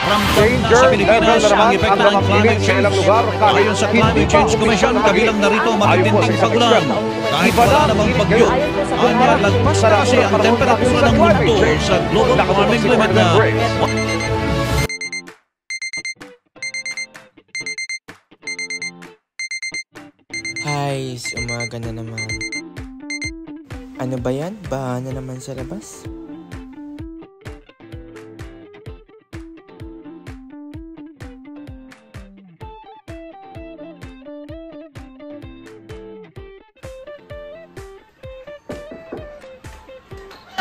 Ramdam na sa Pilipinas ang epekto ng climate change. Ayon sa Climate Change Commission, kabilang narito matitinding paglan. Kahit wala namang bagyo, lagpas na kasi ang temperatura ng mundo sa global warming limit na. Hi, umaga na naman. Ano ba yan? Baha na naman sa labas?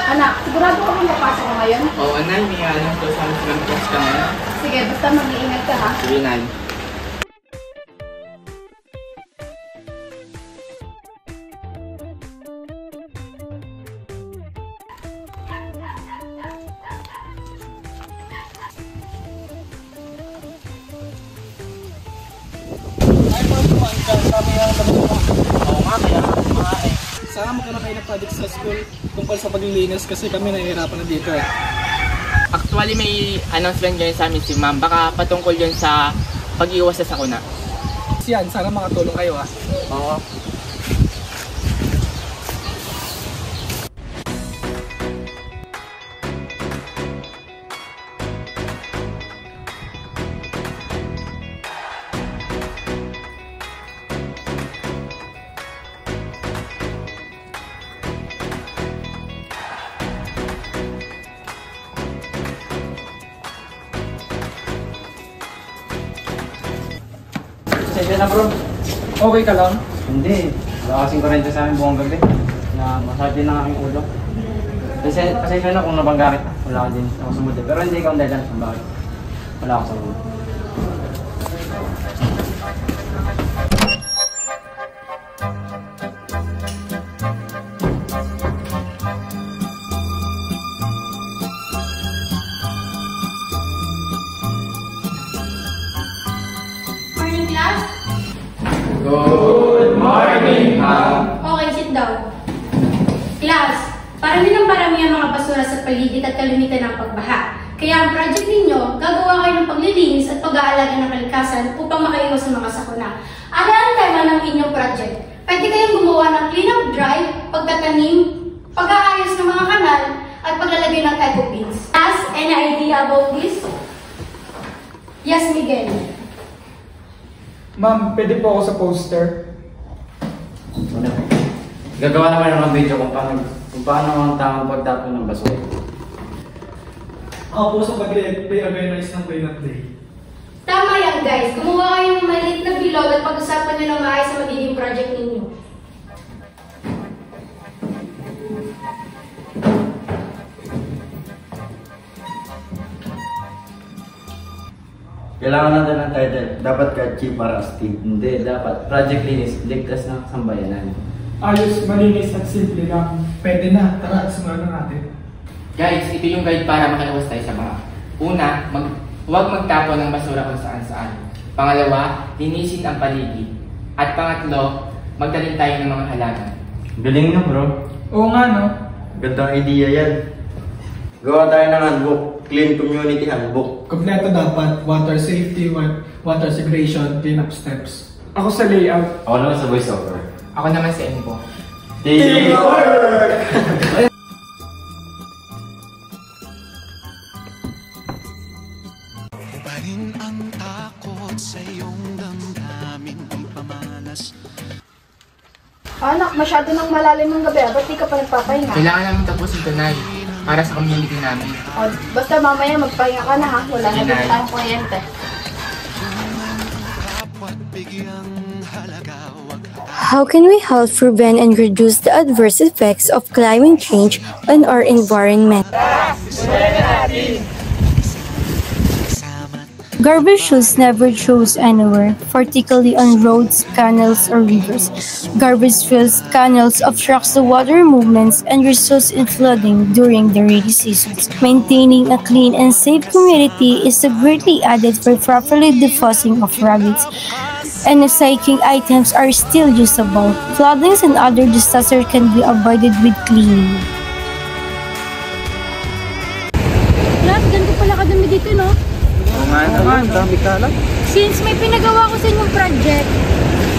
Anak, sigurado ko kung napasok ko ngayon? Oo, Nay. May alam ko sa amin ka ngayon. Sige, basta mag-iingat ka ha. Sige, Nay. Saka magkaroon kayo ng project sa school tungkol sa paglilinis kasi kami nahihirapan na dito eh. Actually may announcement ngayon sa amin si ma'am, baka patungkol yun sa pag-iwas sa sakuna. Yan, sana makatulong kayo ah. Oo. Sensya na bro. Okay ka lang? Hindi. Wala kasing kurente sa amin buong gabi. Na masakit din ang aking ulo. Pasensya na kung nabangga kita. Wala ka din ako sumuli. Pero hindi ikaw ang dahilan kung bakit. Wala ako sa ulo. Morning class? Good morning, ma'am. Okay, sit down. Class, parami ng parami ang mga basura sa paligid at kalimitan ng pagbaha. Kaya ang project ninyo, gagawa kayo ng paglilinis at pag-aalaga ng kalikasan upang makaiwas sa mga sakuna. Ano ang tema ng inyong project? Pwede kayong gumawa ng clean-up drive, pagtatanim, pag-aayos ng mga kanal, at paglalagay ng eco bins. Class, any idea about this? Yes, Miguel. Ma'am, pwede po ako sa poster. Gagawa naman ng video kung paano ang tamang pagtapon ng basura. Ako po sa pag-organize ng cleanup day. Tama yan, guys. Gumawa kayo ng maliit na bilog at pag-usapan nyo ng maayos sa magiging project ninyo. Kailangan natin ng title. Dapat ka-cheap para Steve. Hindi, dapat. Project Linis, ligtas ng sambayanan. Ayos, malinis at simple lang. Pwede na. Tara, simulan na natin. Guys, ito yung guide para makalawas tayo sa baha. Una, huwag magtapon ng basura kung saan-saan. Pangalawa, linisin ang paligid. At pangatlo, magtanim tayo ng mga halaman. Galing na bro. Oo nga no. Gandang idea yan. Gawa tayo ng handbook. Clean Community Handbook. Kompleto dapat. Water safety, water segregation, cleanup steps. Ako sa layout. Ako naman sa voiceover. Ako naman sa info. Teamwork! Ubarin ang takot sa iyong damdamin pamalas. Anak, masyado nang malalim ng gabi. Ba't di ka pa nagpapahinga? Kailangan namin tapusin ito, Nay, para sa community namin. O, basta mamaya magpahinga ka na ha. Wala na din tayong kuryente. How can we help prevent and reduce the adverse effects of climate change on our environment? Garbage should never thrown anywhere, particularly on roads, canals, or rivers. Garbage fills canals, obstructs the water movements, and results in flooding during the rainy seasons. Maintaining a clean and safe community is greatly added for properly disposing of rubbish, and recycling items are still usable. Floodings and other disasters can be avoided with cleaning. Lahat, ganito pala kadami dito, no? ang dami kalat. Since may pinagawa ko sa inyong project,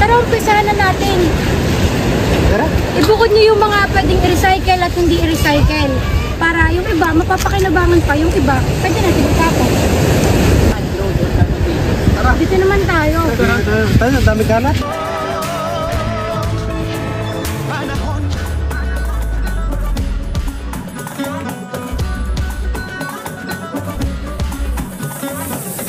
tara umpisahan na natin. Tara. Ibukod niyo yung mga pwedeng i-recycle at hindi i-recycle. Para yung iba, mapapakinabangan pa. Yung iba, pwede natin itapon. Dito naman tayo. Tayo, ang dami kalat.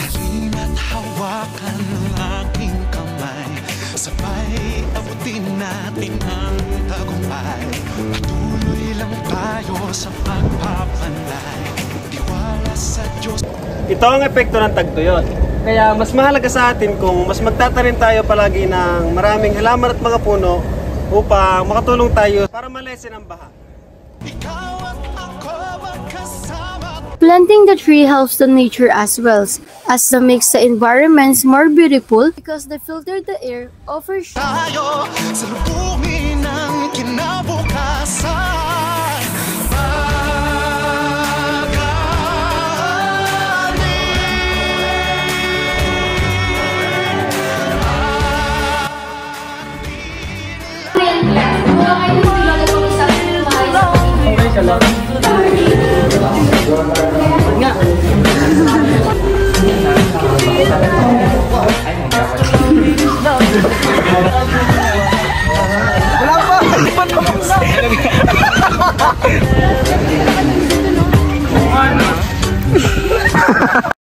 Halina't hawakan ng aking kamay, sabay abutin natin ang tagumpay. Patuloy lang tayo sa pagpapanday, tiwala sa Diyos. Ito ang epekto ng tagtuyot. Kaya mas mahalaga sa atin kung mas magtatanim tayo palagi ng maraming halaman at mga puno upang makatulong tayo para malesen ang baha. Ikaw at ako magkasama. Planting the tree helps the nature as well, as it makes the environments more beautiful because they filter the air, offers Tayo sa lubungin ng kinabukasan.